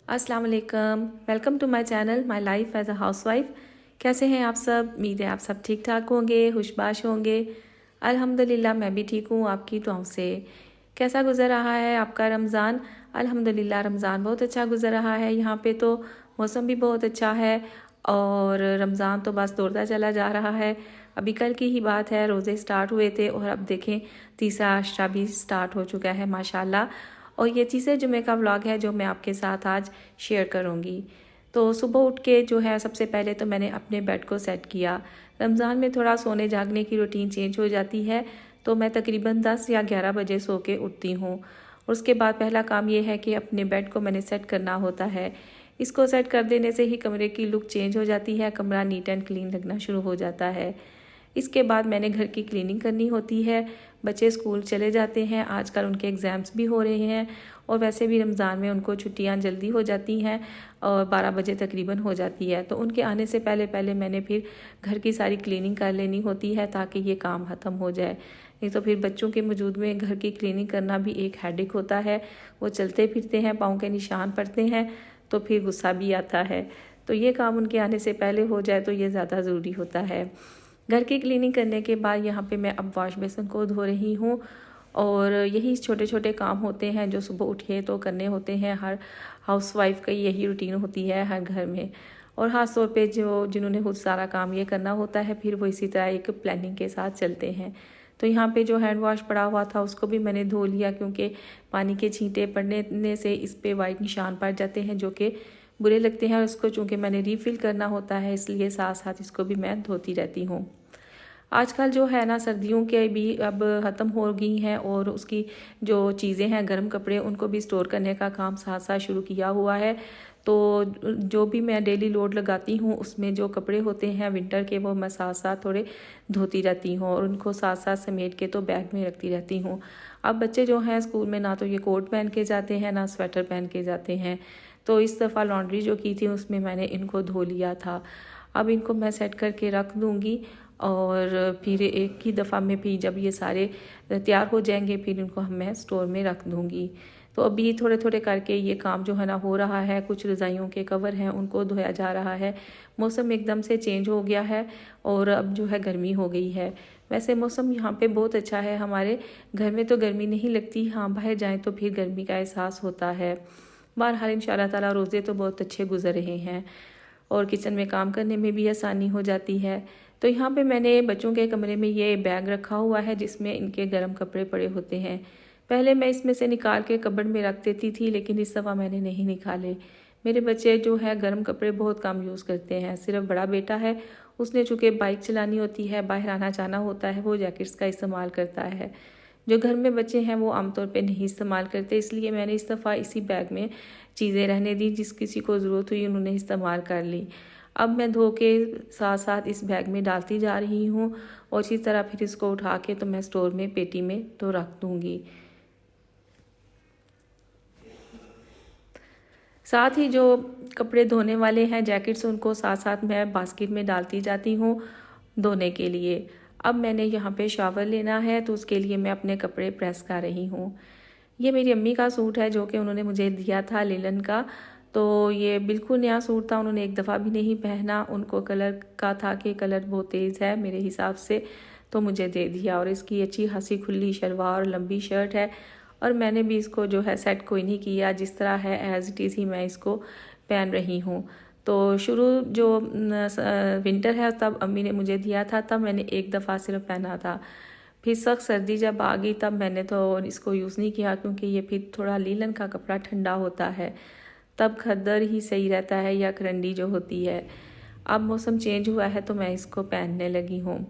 अस्सलाम वालेकुम। Welcome to my channel my life as a housewife. कैसे हैं आप सब? उम्मीद है आप सब ठीक ठाक होंगे, खुशबाश होंगे। अल्हम्दुलिल्लाह मैं भी ठीक हूँ आपकी दुआओं से। कैसा गुज़र रहा है आपका रमज़ान? अल्हम्दुलिल्लाह रमज़ान बहुत अच्छा गुज़र रहा है। यहाँ पे तो मौसम भी बहुत अच्छा है और रमज़ान तो बस दौड़ता चला जा रहा है। अभी कल की ही बात है, रोज़े स्टार्ट हुए थे और अब देखें तीसरा अशरा भी स्टार्ट हो चुका है माशाल्लाह। और ये तीसरे जुमे का व्लॉग है जो मैं आपके साथ आज शेयर करूँगी। तो सुबह उठ के जो है सबसे पहले तो मैंने अपने बेड को सेट किया। रमज़ान में थोड़ा सोने जागने की रूटीन चेंज हो जाती है, तो मैं तकरीबन 10 या 11 बजे सो के उठती हूँ। और उसके बाद पहला काम ये है कि अपने बेड को मैंने सेट करना होता है। इसको सेट कर देने से ही कमरे की लुक चेंज हो जाती है, कमरा नीट एंड क्लीन लगना शुरू हो जाता है। इसके बाद मैंने घर की क्लीनिंग करनी होती है। बच्चे स्कूल चले जाते हैं, आजकल उनके एग्ज़ाम्स भी हो रहे हैं और वैसे भी रमज़ान में उनको छुट्टियां जल्दी हो जाती हैं और 12 बजे तकरीबन हो जाती है। तो उनके आने से पहले पहले मैंने फिर घर की सारी क्लीनिंग कर लेनी होती है ताकि ये काम ख़त्म हो जाए। नहीं तो फिर बच्चों के मौजूद में घर की क्लीनिंग करना भी एक हेडेक होता है। वो चलते फिरते हैं, पाँव के निशान पड़ते हैं, तो फिर गुस्सा भी आता है। तो ये काम उनके आने से पहले हो जाए तो ये ज़्यादा ज़रूरी होता है। घर की क्लीनिंग करने के बाद यहाँ पे मैं अब वॉश बेसिन को धो रही हूँ और यही छोटे छोटे काम होते हैं जो सुबह उठिए तो करने होते हैं। हर हाउसवाइफ का यही रूटीन होती है हर घर में। और ख़ास तौर पे जो जिन्होंने खुद सारा काम ये करना होता है फिर वो इसी तरह एक प्लानिंग के साथ चलते हैं। तो यहाँ पे जो हैंड वॉश पड़ा हुआ था उसको भी मैंने धो लिया, क्योंकि पानी के छींटे पड़ने से इस पे वाइट निशान पड़ जाते हैं जो कि बुरे लगते हैं। और इसको चूँकि मैंने रीफ़िल करना होता है इसलिए साथ साथ इसको भी मैं धोती रहती हूँ। आजकल जो है ना सर्दियों के भी अब ख़त्म हो गई हैं और उसकी जो चीज़ें हैं गर्म कपड़े उनको भी स्टोर करने का काम साथ साथ शुरू किया हुआ है। तो जो भी मैं डेली लोड लगाती हूँ उसमें जो कपड़े होते हैं विंटर के वो मैं साथ साथ थोड़े धोती रहती हूँ और उनको साथ साथ समेट के तो बैग में रखती रहती हूँ। अब बच्चे जो हैं स्कूल में ना तो ये कोट पहन के जाते हैं ना स्वेटर पहन के जाते हैं। तो इस दफ़ा लॉन्ड्री जो की थी उसमें मैंने इनको धो लिया था। अब इनको मैं सेट करके रख दूँगी और फिर एक ही दफ़ा में भी जब ये सारे तैयार हो जाएंगे फिर इनको मैं स्टोर में रख दूँगी। तो अभी थोड़े थोड़े करके ये काम जो है ना हो रहा है। कुछ रज़ाइयों के कवर हैं उनको धोया जा रहा है। मौसम एकदम से चेंज हो गया है और अब जो है गर्मी हो गई है। वैसे मौसम यहाँ पे बहुत अच्छा है, हमारे घर में तो गर्मी नहीं लगती, हाँ बाहर जाएँ तो फिर गर्मी का एहसास होता है। बहरहाल इंशाल्लाह ताला रोज़े तो बहुत अच्छे गुजर रहे हैं और किचन में काम करने में भी आसानी हो जाती है। तो यहाँ पे मैंने बच्चों के कमरे में ये बैग रखा हुआ है जिसमें इनके गर्म कपड़े पड़े होते हैं। पहले मैं इसमें से निकाल के कबर्ड में रख देती थी लेकिन इस दफ़ा मैंने नहीं निकाले। मेरे बच्चे जो है गर्म कपड़े बहुत कम यूज़ करते हैं। सिर्फ बड़ा बेटा है, उसने चूँकि बाइक चलानी होती है, बाहर आना जाना होता है, वो जैकेट्स का इस्तेमाल करता है। जो घर में बच्चे हैं वो आमतौर पे नहीं इस्तेमाल करते, इसलिए मैंने इस दफ़ा इसी बैग में चीज़ें रहने दी। जिस किसी को ज़रूरत हुई उन्होंने इस्तेमाल कर ली। अब मैं धो के साथ साथ इस बैग में डालती जा रही हूँ और इसी तरह फिर इसको उठा के तो मैं स्टोर में पेटी में तो रख दूँगी। साथ ही जो कपड़े धोने वाले हैं जैकेट्स उनको साथ साथ मैं बास्केट में डालती जाती हूँ धोने के लिए। अब मैंने यहाँ पे शावर लेना है तो उसके लिए मैं अपने कपड़े प्रेस कर रही हूँ। ये मेरी अम्मी का सूट है जो कि उन्होंने मुझे दिया था लिलन का। तो ये बिल्कुल नया सूट था, उन्होंने एक दफ़ा भी नहीं पहना। उनको कलर का था कि कलर बहुत तेज़ है मेरे हिसाब से, तो मुझे दे दिया। और इसकी अच्छी खासी खुली शलवार और लंबी शर्ट है और मैंने भी इसको जो है सेट कोई नहीं किया, जिस तरह है एज़ इट इज़ ही मैं इसको पहन रही हूँ। तो शुरू जो विंटर है तब अम्मी ने मुझे दिया था, तब मैंने एक दफ़ा सिर्फ पहना था। फिर सख्त सर्दी जब आ गई तब मैंने तो इसको यूज़ नहीं किया, क्योंकि ये फिर थोड़ा लीलन का कपड़ा ठंडा होता है, तब खद्दर ही सही रहता है या करंडी जो होती है। अब मौसम चेंज हुआ है तो मैं इसको पहनने लगी हूँ।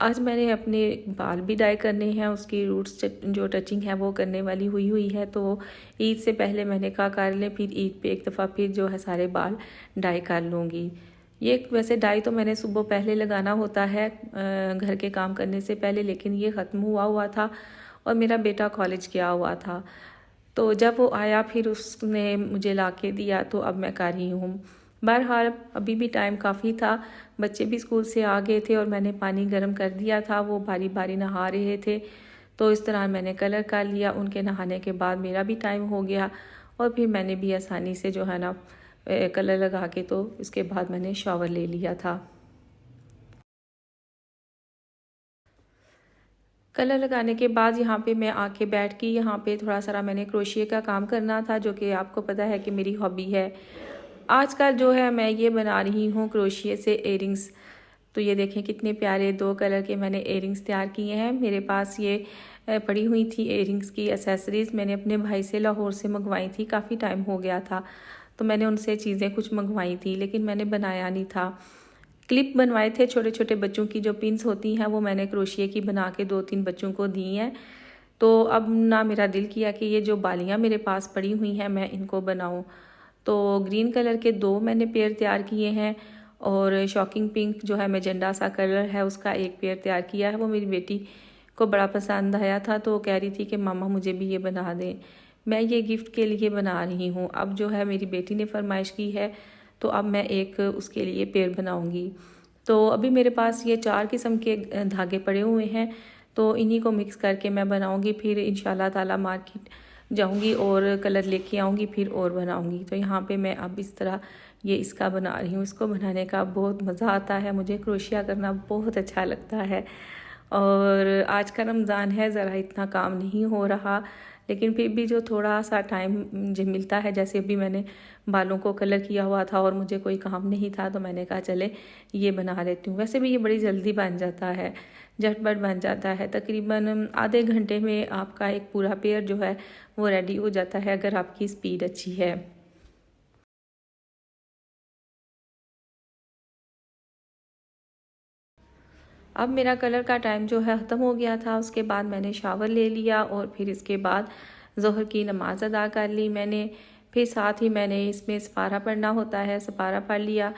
आज मैंने अपने बाल भी डाई करने हैं, उसकी रूट्स जो टचिंग है वो करने वाली हुई है। तो ईद से पहले मैंने कहा कर ले, फिर ईद पे एक दफ़ा फिर जो है सारे बाल डाई कर लूँगी। ये वैसे डाई तो मैंने सुबह पहले लगाना होता है घर के काम करने से पहले, लेकिन ये ख़त्म हुआ था और मेरा बेटा कॉलेज गया हुआ था। तो जब वो आया फिर उसने मुझे ला के दिया तो अब मैं कर रही हूँ। बहरहाल अभी भी टाइम काफ़ी था, बच्चे भी स्कूल से आ गए थे और मैंने पानी गर्म कर दिया था, वो बारी बारी नहा रहे थे। तो इस तरह मैंने कलर कर लिया। उनके नहाने के बाद मेरा भी टाइम हो गया और फिर मैंने भी आसानी से जो है ना कलर लगा के तो इसके बाद मैंने शावर ले लिया था। कलर लगाने के बाद यहाँ पे मैं आके बैठ के यहाँ पे थोड़ा सारा मैंने क्रोशिया का काम करना था, जो कि आपको पता है कि मेरी हॉबी है। आजकल जो है मैं ये बना रही हूँ क्रोशिया से इयरिंग्स। तो ये देखें कितने प्यारे 2 कलर के मैंने इयरिंग्स तैयार किए हैं। मेरे पास ये पड़ी हुई थी इयरिंग्स की एसेसरीज़, मैंने अपने भाई से लाहौर से मंगवाई थी। काफ़ी टाइम हो गया था तो मैंने उनसे चीज़ें कुछ मंगवाई थी, लेकिन मैंने बनाया नहीं था। क्लिप बनवाए थे छोटे छोटे बच्चों की, जो पिन्स होती हैं वो मैंने क्रोशिया की बना के 2-3 बच्चों को दी हैं। तो अब ना मेरा दिल किया कि ये जो बालियाँ मेरे पास पड़ी हुई हैं मैं इनको बनाऊं। तो ग्रीन कलर के 2 मैंने पेयर तैयार किए हैं, और शॉकिंग पिंक जो है मैजेंडा सा कलर है उसका एक पेयर तैयार किया है। वो मेरी बेटी को बड़ा पसंद आया था तो कह रही थी कि मामा मुझे भी ये बना दें। मैं ये गिफ्ट के लिए बना रही हूँ। अब जो है मेरी बेटी ने फरमाइश की है तो अब मैं एक उसके लिए पेयर बनाऊंगी। तो अभी मेरे पास ये 4 किस्म के धागे पड़े हुए हैं, तो इन्हीं को मिक्स करके मैं बनाऊंगी। फिर इंशाल्लाह ताला मार्केट जाऊंगी और कलर लेके आऊंगी, फिर और बनाऊंगी। तो यहाँ पे मैं अब इस तरह ये इसका बना रही हूँ। इसको बनाने का बहुत मज़ा आता है, मुझे क्रोशिया करना बहुत अच्छा लगता है। और आज का रमज़ान है, ज़रा इतना काम नहीं हो रहा, लेकिन फिर भी जो थोड़ा सा टाइम मुझे मिलता है, जैसे अभी मैंने बालों को कलर किया हुआ था और मुझे कोई काम नहीं था तो मैंने कहा चले ये बना लेती हूँ। वैसे भी ये बड़ी जल्दी बन जाता है, झटपट बन जाता है। तकरीबन आधे घंटे में आपका एक पूरा पेयर जो है वो रेडी हो जाता है, अगर आपकी स्पीड अच्छी है। अब मेरा कलर का टाइम जो है ख़त्म हो गया था। उसके बाद मैंने शावर ले लिया और फिर इसके बाद ज़ोहर की नमाज़ अदा कर ली मैंने। फिर साथ ही मैंने इसमें सपारा पढ़ना होता है, सपारा पढ़ लिया।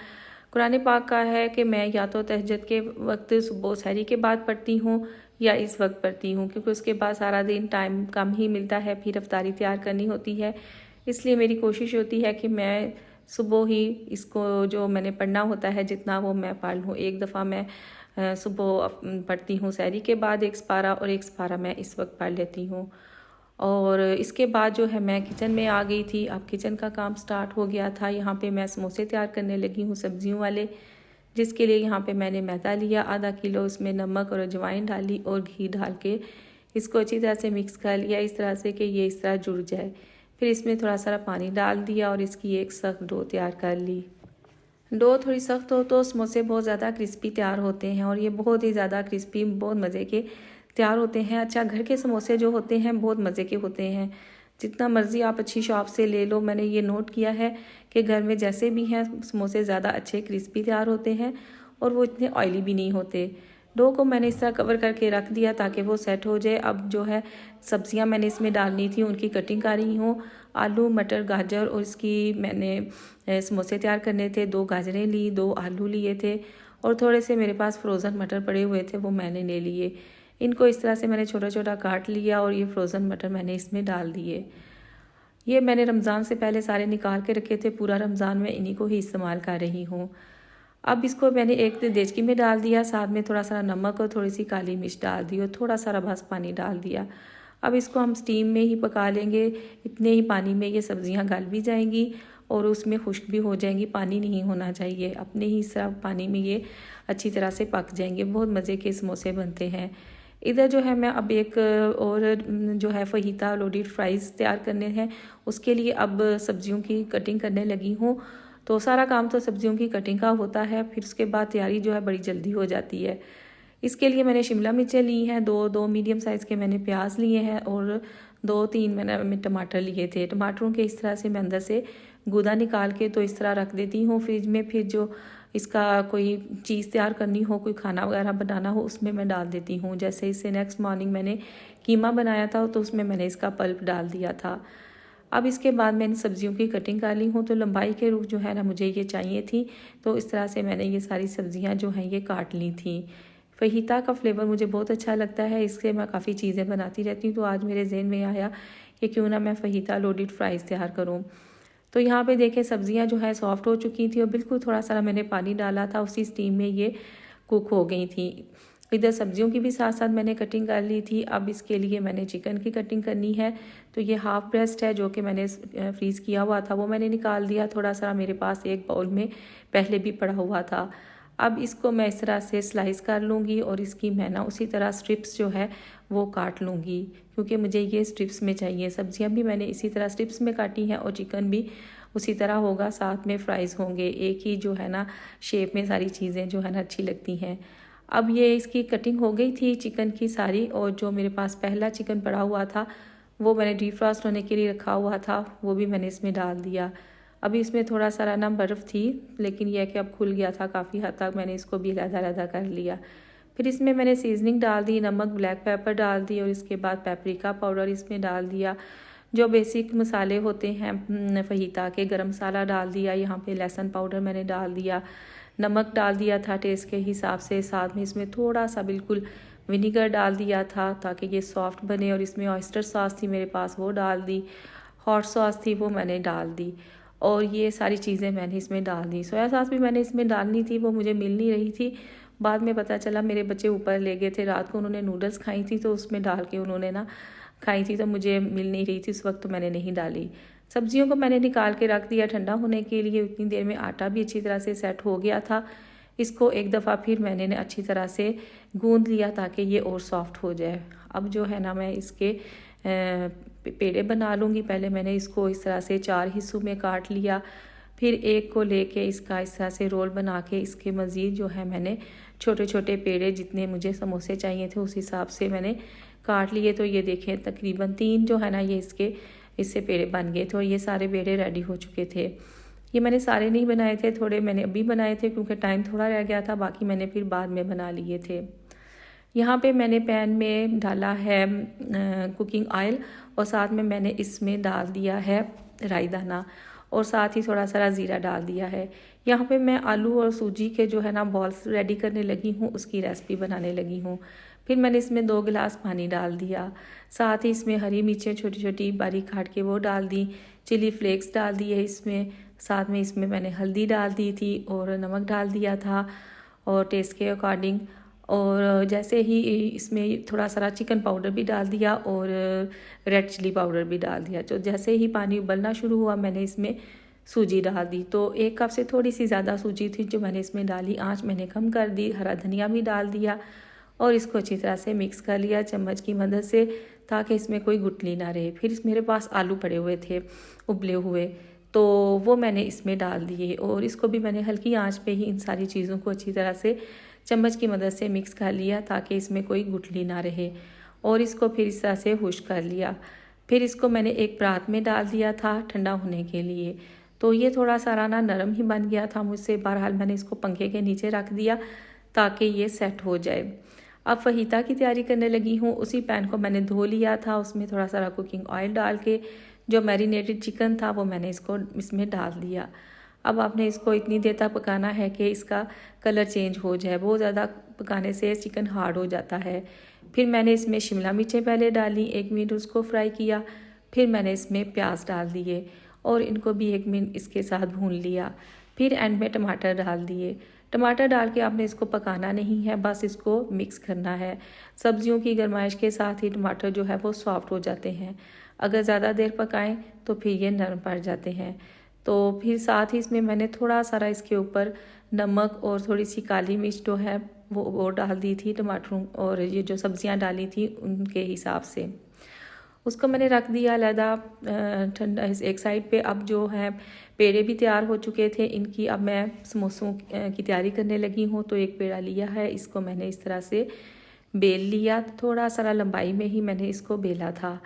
कुरान पाक का है कि मैं या तो तहज्जुद के वक्त सुबह सहरी के बाद पढ़ती हूँ या इस वक्त पढ़ती हूँ, क्योंकि उसके बाद सारा दिन टाइम कम ही मिलता है, फिर अफ्तारी तैयार करनी होती है। इसलिए मेरी कोशिश होती है कि मैं सुबह ही इसको जो मैंने पढ़ना होता है जितना वो मैं पढ़ लूँ। एक दफ़ा मैं सुबह पढ़ती हूँ सहरी के बाद एक सपारा, और एक सपारा मैं इस वक्त पढ़ लेती हूँ। और इसके बाद जो है मैं किचन में आ गई थी। अब किचन का काम स्टार्ट हो गया था। यहाँ पे मैं समोसे तैयार करने लगी हूँ सब्जियों वाले, जिसके लिए यहाँ पे मैंने मैदा लिया आधा किलो, उसमें नमक और अजवाइन डाली और घी डाल के इसको अच्छी तरह से मिक्स कर लिया, इस तरह से कि ये इस तरह जुड़ जाए। फिर इसमें थोड़ा सारा पानी डाल दिया और इसकी एक सख्त डो तैयार कर ली। डो थोड़ी सख्त हो तो समोसे बहुत ज़्यादा क्रिस्पी तैयार होते हैं, और ये बहुत ही ज़्यादा क्रिस्पी बहुत मज़े के तैयार होते हैं। अच्छा, घर के समोसे जो होते हैं बहुत मज़े के होते हैं, जितना मर्ज़ी आप अच्छी शॉप से ले लो। मैंने ये नोट किया है कि घर में जैसे भी हैं समोसे ज़्यादा अच्छे क्रिस्पी तैयार होते हैं और वो इतने ऑयली भी नहीं होते। डो को मैंने इस तरह कवर करके रख दिया ताकि वो सेट हो जाए। अब जो है सब्जियां मैंने इसमें डालनी थी, उनकी कटिंग कर रही हूँ। आलू, मटर, गाजर, और इसकी मैंने समोसे तैयार करने थे। 2 गाजरें ली, 2 आलू लिए थे, और थोड़े से मेरे पास फ्रोज़न मटर पड़े हुए थे, वो मैंने ले लिए। इनको इस तरह से मैंने छोटा छोटा काट लिया और ये फ्रोज़न मटर मैंने इसमें डाल दिए। ये मैंने रमज़ान से पहले सारे निकाल के रखे थे, पूरा रमज़ान में इन्हीं को ही इस्तेमाल कर रही हूँ। अब इसको मैंने एक देचकी में डाल दिया, साथ में थोड़ा सा नमक और थोड़ी सी काली मिर्च डाल दी और थोड़ा सारा बस पानी डाल दिया। अब इसको हम स्टीम में ही पका लेंगे। इतने ही पानी में ये सब्जियां गल भी जाएंगी और उसमें खुश्क भी हो जाएंगी, पानी नहीं होना चाहिए। अपने ही सिर्फ पानी में ये अच्छी तरह से पक जाएंगे। बहुत मज़े के समोसे बनते हैं। इधर जो है मैं अब एक और जो है फहीता लोडेड फ्राइज़ तैयार करने हैं, उसके लिए अब सब्जियों की कटिंग करने लगी हूँ। तो सारा काम तो सब्जियों की कटिंग का होता है, फिर उसके बाद तैयारी जो है बड़ी जल्दी हो जाती है। इसके लिए मैंने शिमला मिर्चें ली हैं, दो मीडियम साइज़ के मैंने प्याज लिए हैं, और 2-3 मैंने टमाटर लिए थे। टमाटरों के इस तरह से मैं अंदर से गूदा निकाल के तो इस तरह रख देती हूँ फ्रिज में। फिर जो इसका कोई चीज़ तैयार करनी हो, कोई खाना वगैरह बनाना हो, उसमें मैं डाल देती हूँ। जैसे इससे नेक्स्ट मॉर्निंग मैंने कीमा बनाया था तो उसमें मैंने इसका पल्प डाल दिया था। अब इसके बाद मैंने सब्जियों की कटिंग कर ली हूँ। तो लंबाई के रूप जो है ना मुझे ये चाहिए थी, तो इस तरह से मैंने ये सारी सब्जियाँ जो हैं ये काट ली थी। फहीता का फ्लेवर मुझे बहुत अच्छा लगता है, इससे मैं काफ़ी चीज़ें बनाती रहती हूँ। तो आज मेरे जहन में आया कि क्यों ना मैं फहीता लोडेड फ्राइज़ तैयार करूँ। तो यहाँ पे देखें सब्जियाँ जो है सॉफ्ट हो चुकी थी और बिल्कुल थोड़ा सा मैंने पानी डाला था, उसी स्टीम में ये कुक हो गई थी। इधर सब्जियों की भी साथ साथ मैंने कटिंग कर ली थी। अब इसके लिए मैंने चिकन की कटिंग करनी है। तो ये हाफ़ ब्रेस्ट है जो कि मैंने फ्रीज़ किया हुआ था, वो मैंने निकाल दिया। थोड़ा सा मेरे पास एक बाउल में पहले भी पड़ा हुआ था। अब इसको मैं इस तरह से स्लाइस कर लूँगी और इसकी मैं ना उसी तरह स्ट्रिप्स जो है वो काट लूँगी, क्योंकि मुझे ये स्ट्रिप्स में चाहिए। सब्जियां भी मैंने इसी तरह स्ट्रिप्स में काटी हैं और चिकन भी उसी तरह होगा, साथ में फ्राइज़ होंगे। एक ही जो है ना शेप में सारी चीज़ें जो है ना अच्छी लगती हैं। अब ये इसकी कटिंग हो गई थी चिकन की सारी, और जो मेरे पास पहला चिकन पड़ा हुआ था वो मैंने डीफ्रॉस्ट होने के लिए रखा हुआ था, वो भी मैंने इसमें डाल दिया। अभी इसमें थोड़ा सा ना बर्फ़ थी, लेकिन यह कि अब खुल गया था काफ़ी हद तक, मैंने इसको भी अलग-अलग कर लिया। फिर इसमें मैंने सीजनिंग डाल दी, नमक, ब्लैक पेपर डाल दी और इसके बाद पेपरिका पाउडर इसमें डाल दिया। जो बेसिक मसाले होते हैं फहीता के, गरम मसाला डाल दिया, यहाँ पे लहसुन पाउडर मैंने डाल दिया, नमक डाल दिया था टेस्ट के हिसाब से। साथ में इसमें थोड़ा सा बिल्कुल विनीगर डाल दिया था ताकि ये सॉफ्ट बने। और इसमें ऑयस्टर सॉस थी मेरे पास, वो डाल दी। हॉट सॉस थी, वो मैंने डाल दी। और ये सारी चीज़ें मैंने इसमें डाल दी। सोया सॉस भी मैंने इसमें डालनी थी, वो मुझे मिल नहीं रही थी। बाद में पता चला मेरे बच्चे ऊपर ले गए थे, रात को उन्होंने नूडल्स खाई थी तो उसमें डाल के उन्होंने ना खाई थी, तो मुझे मिल नहीं रही थी उस वक्त, तो मैंने नहीं डाली। सब्जियों को मैंने निकाल के रख दिया ठंडा होने के लिए। उतनी देर में आटा भी अच्छी तरह से सेट हो गया था। इसको एक दफ़ा फिर मैंने अच्छी तरह से गूंद लिया ताकि ये और सॉफ्ट हो जाए। अब जो है ना मैं इसके पेड़े बना लूँगी। पहले मैंने इसको इस तरह से 4 हिस्सों में काट लिया, फिर एक को लेके इसका इस तरह से रोल बना के इसके मज़ीद जो है मैंने छोटे छोटे पेड़े, जितने मुझे समोसे चाहिए थे उस हिसाब से मैंने काट लिए। तो ये देखें तकरीबन 3 जो है ना ये इससे पेड़े बन गए थे और ये सारे पेड़े रेडी हो चुके थे। ये मैंने सारे नहीं बनाए थे, थोड़े मैंने अभी बनाए थे क्योंकि टाइम थोड़ा रह गया था, बाकी मैंने फिर बाद में बना लिए थे। यहाँ पे मैंने पैन में डाला है कुकिंग ऑयल और साथ में मैंने इसमें डाल दिया है राई दाना और साथ ही थोड़ा सा ज़ीरा डाल दिया है। यहाँ पे मैं आलू और सूजी के जो है ना बॉल्स रेडी करने लगी हूँ, उसकी रेसिपी बनाने लगी हूँ। फिर मैंने इसमें 2 गिलास पानी डाल दिया, साथ ही इसमें हरी मिर्चें छोटी छोटी बारीक काट के वो डाल दी, चिली फ्लेक्स डाल दिए इसमें, साथ में इसमें मैंने हल्दी डाल दी थी और नमक डाल दिया था और टेस्ट के अकॉर्डिंग। और जैसे ही इसमें थोड़ा सा चिकन पाउडर भी डाल दिया और रेड चिली पाउडर भी डाल दिया। तो जैसे ही पानी उबलना शुरू हुआ मैंने इसमें सूजी डाल दी। तो 1 कप से थोड़ी सी ज़्यादा सूजी थी जो मैंने इसमें डाली। आंच मैंने कम कर दी, हरा धनिया भी डाल दिया और इसको अच्छी तरह से मिक्स कर लिया चम्मच की मदद से ताकि इसमें कोई गुठली ना रहे। फिर मेरे पास आलू पड़े हुए थे उबले हुए, तो वो मैंने इसमें डाल दिए और इसको भी मैंने हल्की आंच पे ही इन सारी चीज़ों को अच्छी तरह से चम्मच की मदद से मिक्स कर लिया ताकि इसमें कोई गुठली ना रहे और इसको फिर इस तरह से खुश कर लिया। फिर इसको मैंने एक परात में डाल दिया था ठंडा होने के लिए। तो ये थोड़ा सा ना नरम ही बन गया था मुझसे, बहरहाल मैंने इसको पंखे के नीचे रख दिया ताकि ये सेट हो जाए। अब फहीता की तैयारी करने लगी हूँ। उसी पैन को मैंने धो लिया था, उसमें थोड़ा सा कुकिंग ऑयल डाल के जो मैरिनेटेड चिकन था वो मैंने इसको इसमें डाल दिया। अब आपने इसको इतनी देर तक पकाना है कि इसका कलर चेंज हो जाए, बहुत ज़्यादा पकाने से चिकन हार्ड हो जाता है। फिर मैंने इसमें शिमला मिर्चें पहले डाली, 1 मिनट उसको फ्राई किया, फिर मैंने इसमें प्याज डाल दिए और इनको भी 1 मिनट इसके साथ भून लिया। फिर एंड में टमाटर डाल दिए। टमाटर डाल के आपने इसको पकाना नहीं है, बस इसको मिक्स करना है। सब्जियों की गरमाइश के साथ ही टमाटर जो है वो सॉफ्ट हो जाते हैं, अगर ज़्यादा देर पकाएं तो फिर ये नरम पड़ जाते हैं। तो फिर साथ ही इसमें मैंने थोड़ा सारा इसके ऊपर नमक और थोड़ी सी काली मिर्च जो है वो डाल दी थी टमाटरों और ये जो सब्जियां डाली थी उनके हिसाब से। उसको मैंने रख दिया अलहदा ठंडा एक साइड पे। अब जो है पेड़े भी तैयार हो चुके थे इनकी, अब मैं समोसों की तैयारी करने लगी हूँ। तो एक पेड़ा लिया है, इसको मैंने इस तरह से बेल लिया, थोड़ा सा लंबाई में ही मैंने इसको बेला था।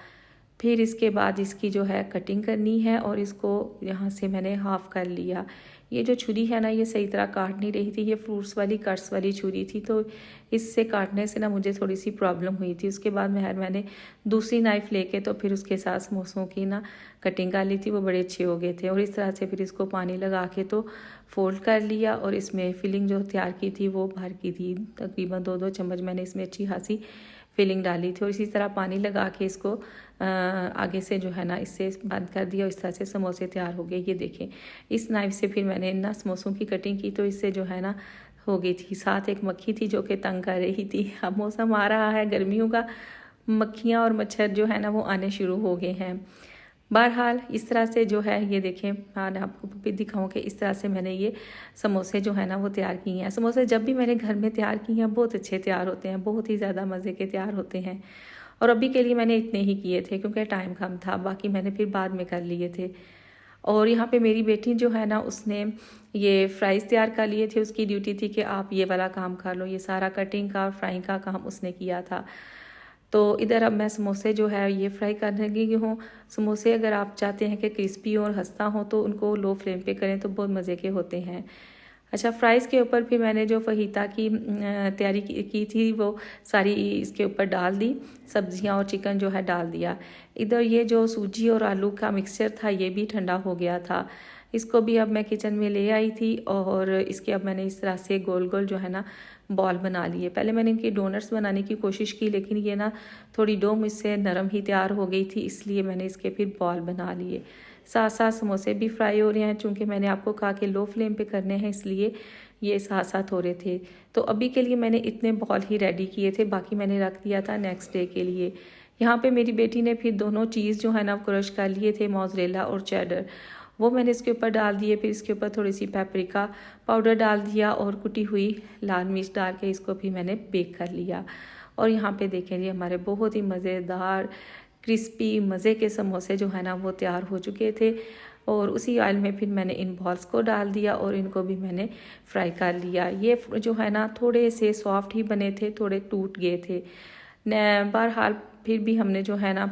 फिर इसके बाद इसकी जो है कटिंग करनी है और इसको यहाँ से मैंने हाफ़ कर लिया। ये जो छुरी है ना ये सही तरह काट नहीं रही थी, ये फ्रूट्स वाली कट्स वाली छुरी थी, तो इससे काटने से ना मुझे थोड़ी सी प्रॉब्लम हुई थी। उसके बाद मैंने दूसरी नाइफ़ लेके तो फिर उसके साथ समोसों की ना कटिंग कर ली थी, वो बड़े अच्छे हो गए थे। और इस तरह से फिर इसको पानी लगा के तो फोल्ड कर लिया और इसमें फिलिंग जो तैयार की थी वो भर की थी, तकरीबन 2-2 चम्मच मैंने इसमें अच्छी खासी फिलिंग डाली थी। और इसी तरह पानी लगा के इसको आगे से जो है ना इससे बंद कर दिया। इस तरह से समोसे तैयार हो गए। ये देखें, इस नाइफ से फिर मैंने ना समोसों की कटिंग की तो इससे जो है ना हो गई थी। साथ एक मक्खी थी जो कि तंग कर रही थी। अब मौसम आ रहा है गर्मियों का, मक्खियाँ और मच्छर जो है ना वो आने शुरू हो गए हैं। बहरहाल इस तरह से जो है ये देखें, मैं आपको भी दिखाऊं कि इस तरह से मैंने ये समोसे जो है ना वो तैयार किए हैं। समोसे जब भी मैंने घर में तैयार किए हैं बहुत अच्छे तैयार होते हैं, बहुत ही ज़्यादा मज़े के तैयार होते हैं। और अभी के लिए मैंने इतने ही किए थे क्योंकि टाइम कम था, बाकी मैंने फिर बाद में कर लिए थे। और यहाँ पे मेरी बेटी जो है ना उसने ये फ्राइज़ तैयार कर लिए थे। उसकी ड्यूटी थी कि आप ये वाला काम कर लो, ये सारा कटिंग का फ्राइंग का काम उसने किया था। तो इधर अब मैं समोसे जो है ये फ्राई करने लगी हूँ। समोसे अगर आप चाहते हैं कि क्रिस्पी और खस्ता हो तो उनको लो फ्लेम पे करें तो बहुत मज़े के होते हैं। अच्छा, फ्राइज़ के ऊपर फिर मैंने जो फहीता की तैयारी की थी वो सारी इसके ऊपर डाल दी, सब्जियां और चिकन जो है डाल दिया। इधर ये जो सूजी और आलू का मिक्सचर था ये भी ठंडा हो गया था। इसको भी अब मैं किचन में ले आई थी और इसके अब मैंने इस तरह से गोल गोल जो है ना बॉल बना लिए। पहले मैंने इनकी डोनट्स बनाने की कोशिश की लेकिन ये ना थोड़ी डो मुझसे नरम ही तैयार हो गई थी, इसलिए मैंने इसके फिर बॉल बना लिए। साथ साथ समोसे भी फ्राई हो रहे हैं, चूँकि मैंने आपको कहा कि लो फ्लेम पे करने हैं इसलिए ये साथ साथ हो रहे थे। तो अभी के लिए मैंने इतने बॉल ही रेडी किए थे, बाकी मैंने रख दिया था नेक्स्ट डे के लिए। यहाँ पे मेरी बेटी ने फिर दोनों चीज़ जो है ना क्रश कर लिए थे, मोज़रेला और चेडर, वो मैंने इसके ऊपर डाल दिए। फिर इसके ऊपर थोड़ी सी पेपरिका पाउडर डाल दिया और कुटी हुई लाल मिर्च डाल के इसको भी मैंने बेक कर लिया। और यहाँ पे देखें ये हमारे बहुत ही मज़ेदार क्रिस्पी मज़े के समोसे जो है ना वो तैयार हो चुके थे। और उसी ऑयल में फिर मैंने इन बॉल्स को डाल दिया और इनको भी मैंने फ्राई कर लिया। ये जो है ना थोड़े से सॉफ्ट ही बने थे, थोड़े टूट गए थे। बहरहाल फिर भी हमने जो है ना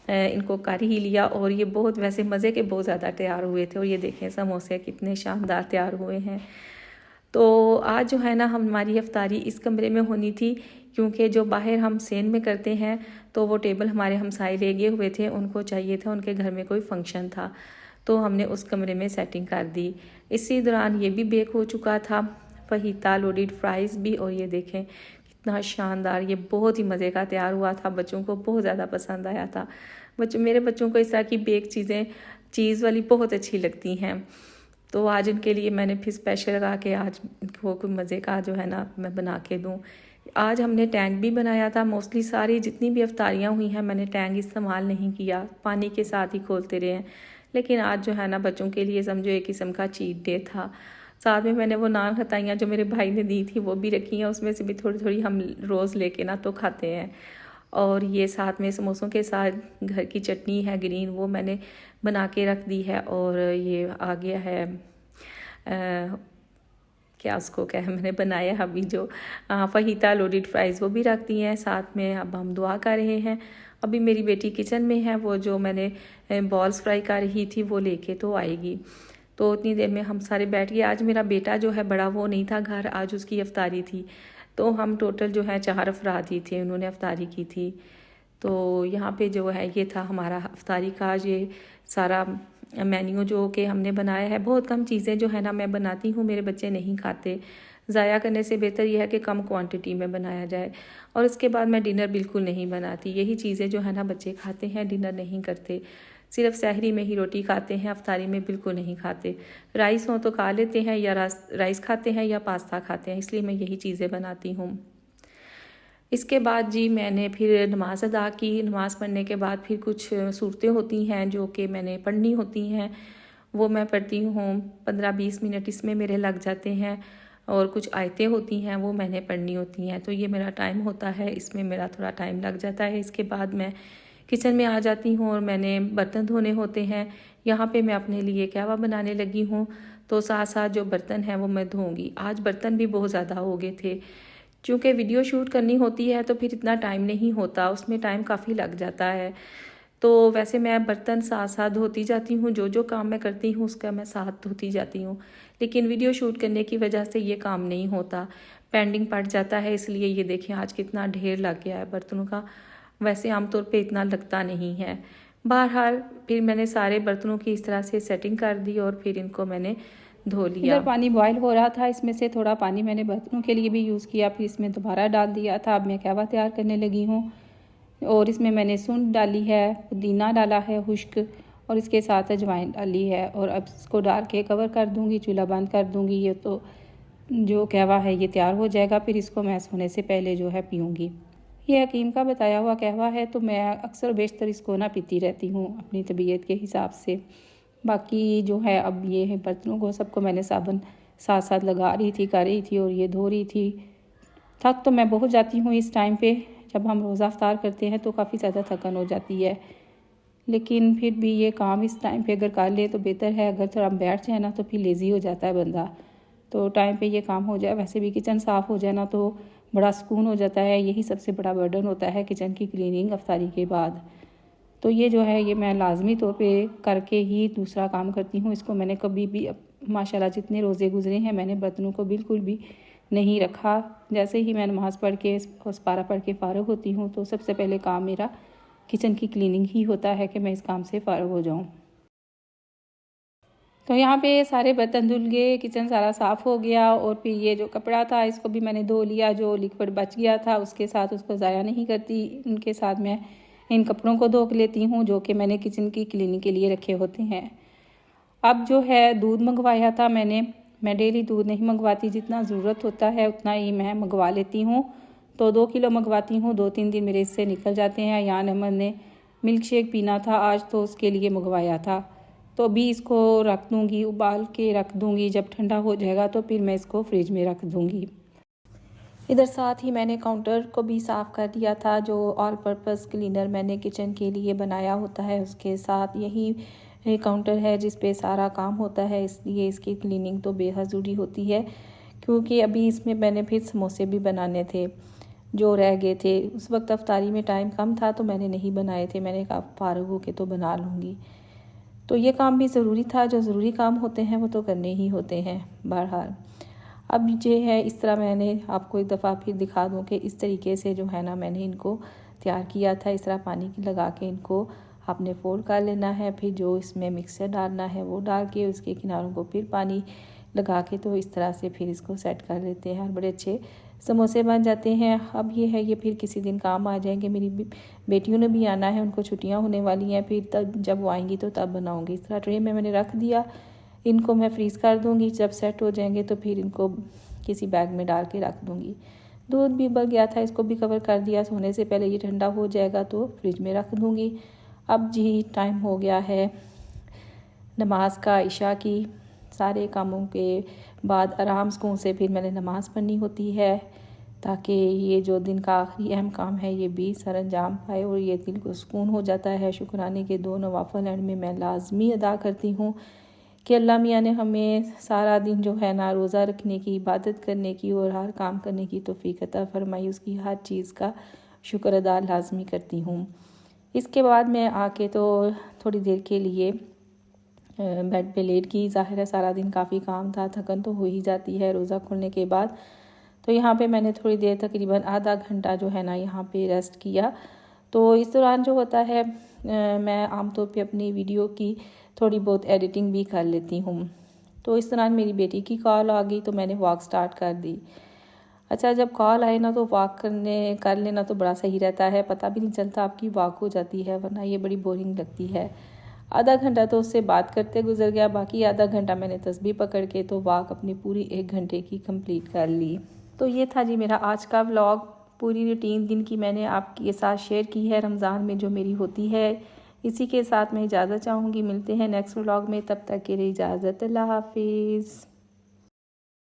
इनको कर ही लिया और ये बहुत वैसे मज़े के बहुत ज़्यादा तैयार हुए थे। और ये देखें समोसे कितने शानदार तैयार हुए हैं। तो आज जो है ना हमारी इफ्तारी इस कमरे में होनी थी, क्योंकि जो बाहर हम सेन में करते हैं तो वो टेबल हमारे हमसाए ले गए हुए थे, उनको चाहिए था, उनके घर में कोई फंक्शन था, तो हमने उस कमरे में सेटिंग कर दी। इसी दौरान ये भी बेक हो चुका था, फहीता लोडेड फ्राइज़ भी। और ये देखें कितना शानदार, ये बहुत ही मज़े का तैयार हुआ था, बच्चों को बहुत ज़्यादा पसंद आया था। मेरे बच्चों को इस तरह की बेक चीज़ें चीज़ वाली बहुत अच्छी लगती हैं। तो आज इनके लिए मैंने फिर स्पेशल लगा के आज इनको कोई मज़े का जो है ना मैं बना के दूँ। आज हमने टैंक भी बनाया था। मोस्टली सारी जितनी भी इफ्तारियाँ हुई हैं मैंने टैंक इस्तेमाल नहीं किया, पानी के साथ ही खोलते रहे हैं। लेकिन आज जो है ना बच्चों के लिए समझो एक किस्म का चीट डे था। साथ में मैंने वो नान खताइयाँ जो मेरे भाई ने दी थी वो भी रखी हैं, उसमें से भी थोड़ी थोड़ी हम रोज़ लेके ना तो खाते हैं। और ये साथ में समोसों के साथ घर की चटनी है ग्रीन, वो मैंने बना के रख दी है। और ये आ गया है क्या उसको क्या है मैंने बनाया अभी जो फहीता लोडेड फ्राइज़ वो भी रख दी हैं साथ में। अब हम दुआ कर रहे हैं। अभी मेरी बेटी किचन में है, वो जो मैंने बॉल्स फ्राई कर रही थी वो लेके तो आएगी। तो उतनी देर में हम सारे बैठ गए। आज मेरा बेटा जो है बड़ा वो नहीं था घर, आज उसकी इफ्तारी थी, तो हम टोटल जो है 4 अफराद ही थे, उन्होंने इफ्तारी की थी। तो यहाँ पे जो है ये था हमारा इफ्तारी का ये सारा मेन्यू जो कि हमने बनाया है। बहुत कम चीज़ें जो है ना मैं बनाती हूँ, मेरे बच्चे नहीं खाते। ज़ाया करने से बेहतर यह है कि कम क्वांटिटी में बनाया जाए। और इसके बाद मैं डिनर बिल्कुल नहीं बनाती, यही चीज़ें जो है ना बच्चे खाते हैं, डिनर नहीं करते, सिर्फ सहरी में ही रोटी खाते हैं, इफ्तारी में बिल्कुल नहीं खाते। राइस हो तो खा लेते हैं, या राइस खाते हैं या पास्ता खाते हैं, इसलिए मैं यही चीज़ें बनाती हूँ। इसके बाद जी मैंने फिर नमाज़ अदा की। नमाज़ पढ़ने के बाद फिर कुछ सूरतें होती हैं जो कि मैंने पढ़नी होती हैं, वो मैं पढ़ती हूँ। 15-20 मिनट इसमें मेरे लग जाते हैं। और कुछ आयतें होती हैं वो मैंने पढ़नी होती हैं, तो ये मेरा टाइम होता है, इसमें मेरा थोड़ा टाइम लग जाता है। इसके बाद मैं किचन में आ जाती हूँ और मैंने बर्तन धोने होते हैं। यहाँ पे मैं अपने लिए कहवा बनाने लगी हूँ, तो साथ साथ जो बर्तन हैं वो मैं धोऊँगी। आज बर्तन भी बहुत ज़्यादा हो गए थे, क्योंकि वीडियो शूट करनी होती है तो फिर इतना टाइम नहीं होता, उसमें टाइम काफ़ी लग जाता है। तो वैसे मैं बर्तन साथ साथ धोती जाती हूँ, जो जो काम मैं करती हूँ उसका मैं साथ धोती जाती हूँ, लेकिन वीडियो शूट करने की वजह से ये काम नहीं होता, पेंडिंग पड़ जाता है। इसलिए ये देखिए आज कितना ढेर लग गया है बर्तनों का, वैसे आमतौर पे इतना लगता नहीं है। बहरहाल फिर मैंने सारे बर्तनों की इस तरह से सेटिंग कर दी और फिर इनको मैंने धो लिया। इधर पानी बॉयल हो रहा था, इसमें से थोड़ा पानी मैंने बर्तनों के लिए भी यूज़ किया, फिर इसमें दोबारा डाल दिया था। अब मैं कहवा तैयार करने लगी हूँ और इसमें मैंने सूंठ डाली है, पुदीना डाला है खुश्क, और इसके साथ अजवाइन डाली है। और अब इसको डाल के कवर कर दूँगी, चूल्हा बंद कर दूँगी। ये तो जो कहवा है ये तैयार हो जाएगा, फिर इसको मैं सोने से पहले जो है पीऊँगी। ये हकीम का बताया हुआ कहवा है, तो मैं अक्सर बेशतर इसको ना पीती रहती हूँ अपनी तबीयत के हिसाब से। बाकी जो है अब ये है बर्तनों को सबको मैंने साबुन साथ साथ लगा रही थी, कर रही थी और ये धो रही थी। थक तो मैं बहुत जाती हूँ इस टाइम पे, जब हम रोज़ा इफ्तार करते हैं तो काफ़ी ज़्यादा थकन हो जाती है, लेकिन फिर भी ये काम इस टाइम पे अगर कर ले तो बेहतर है। अगर थोड़ा बैठ जाए ना तो फिर लेज़ी हो जाता है बंदा, तो टाइम पे ये काम हो जाए। वैसे भी किचन साफ़ हो जाए ना तो बड़ा सुकून हो जाता है, यही सबसे बड़ा बर्डन होता है किचन की क्लीनिंग इफ्तारी के बाद। तो ये जो है ये मैं लाजमी तौर पे करके ही दूसरा काम करती हूँ। इसको मैंने कभी भी माशाल्लाह जितने रोज़े गुजरे हैं मैंने बर्तनों को बिल्कुल भी नहीं रखा। जैसे ही मैं नमाज़ पढ़ के पारा पढ़ के फ़ारग होती हूँ तो सबसे पहले काम मेरा किचन की क्लीनिंग ही होता है कि मैं इस काम से फ़ारग हो जाऊँ। तो यहाँ पे सारे बर्तन धुल गए, किचन सारा साफ़ हो गया और फिर ये जो कपड़ा था इसको भी मैंने धो लिया। जो लिक्विड बच गया था उसके साथ उसको ज़ाया नहीं करती, इनके साथ मैं इन कपड़ों को धो लेती हूँ जो कि मैंने किचन की क्लीनिंग के लिए रखे होते हैं। अब जो है दूध मंगवाया था मैं डेली दूध नहीं मंगवाती, जितना ज़रूरत होता है उतना ही मैं मंगवा लेती हूँ। तो 2 किलो मंगवाती हूँ, 2-3 दिन मेरे इससे निकल जाते हैं। यान अहमद ने मिल्क शेक पीना था आज, तो उसके लिए मंगवाया था। तो अभी इसको रख दूँगी, उबाल के रख दूँगी, जब ठंडा हो जाएगा तो फिर मैं इसको फ्रिज में रख दूँगी। इधर साथ ही मैंने काउंटर को भी साफ़ कर दिया था। जो ऑल पर्पस क्लीनर मैंने किचन के लिए बनाया होता है उसके साथ यही काउंटर है जिस पे सारा काम होता है, इसलिए इसकी क्लीनिंग तो बेहद ज़रूरी होती है। क्योंकि अभी इसमें मैंने फिर समोसे भी बनाने थे जो रह गए थे। उस वक्त अफ्तारी में टाइम कम था तो मैंने नहीं बनाए थे, मैंने कहा फ़ारग हो के तो बना लूँगी। तो ये काम भी ज़रूरी था, जो ज़रूरी काम होते हैं वो तो करने ही होते हैं। बहरहाल अब ये है, इस तरह मैंने आपको एक दफ़ा फिर दिखा दूँ कि इस तरीके से जो है ना मैंने इनको तैयार किया था। इस तरह पानी लगा के इनको आपने फोल्ड कर लेना है, फिर जो इसमें मिक्सर डालना है वो डाल के उसके किनारों को फिर पानी लगा के तो इस तरह से फिर इसको सेट कर लेते हैं और बड़े अच्छे समोसे बन जाते हैं। अब ये है ये फिर किसी दिन काम आ जाएंगे। मेरी बेटियों ने भी आना है, उनको छुट्टियां होने वाली हैं, फिर तब जब वो आएंगी तो तब बनाऊंगी। इस तरह ट्रे में मैंने रख दिया, इनको मैं फ्रीज़ कर दूंगी। जब सेट हो जाएंगे तो फिर इनको किसी बैग में डाल के रख दूंगी। दूध भी उबल गया था, इसको भी कवर कर दिया। सोने से पहले ये ठंडा हो जाएगा तो फ्रिज में रख दूंगी। अब जी टाइम हो गया है नमाज का, इशा की। सारे कामों के बाद आराम सुकून से फिर मैंने नमाज़ पढ़नी होती है ताकि ये जो दिन का आखिरी अहम काम है ये भी सर अंजाम पाए और ये दिल को सुकून हो जाता है। शुक्राने के 2 नवाफिल एंड में मैं लाजमी अदा करती हूँ कि अल्लाह मियाँ ने हमें सारा दिन जो है ना रोज़ा रखने की, इबादत करने की और हर काम करने की तौफीक अता फरमाई। उसकी हर चीज़ का शुक्र अदा लाजमी करती हूँ। इसके बाद मैं आके तो थोड़ी देर के लिए बेड पे लेट गई। ज़ाहिर है सारा दिन काफ़ी काम था, थकन तो हो ही जाती है रोज़ा खुलने के बाद। तो यहाँ पे मैंने थोड़ी देर तकरीबन आधा घंटा जो है ना यहाँ पे रेस्ट किया। तो इस दौरान जो होता है मैं आमतौर पे अपनी वीडियो की थोड़ी बहुत एडिटिंग भी कर लेती हूँ। तो इस दौरान मेरी बेटी की कॉल आ गई तो मैंने वॉक स्टार्ट कर दी। अच्छा, जब कॉल आए ना तो वॉक कर लेना तो बड़ा सही रहता है, पता भी नहीं चलता आपकी वॉक हो जाती है, वरना ये बड़ी बोरिंग लगती है। आधा घंटा तो उससे बात करते गुजर गया, बाकी आधा घंटा मैंने तस्बीह पकड़ के तो वॉक अपनी पूरी 1 घंटे की कंप्लीट कर ली। तो ये था जी मेरा आज का व्लॉग। पूरी रूटीन दिन की मैंने आपके साथ शेयर की है रमज़ान में जो मेरी होती है। इसी के साथ मैं इजाज़त चाहूँगी, मिलते हैं नेक्स्ट व्लॉग में, तब तक के लिए इजाज़त, अल्लाह हाफिज़।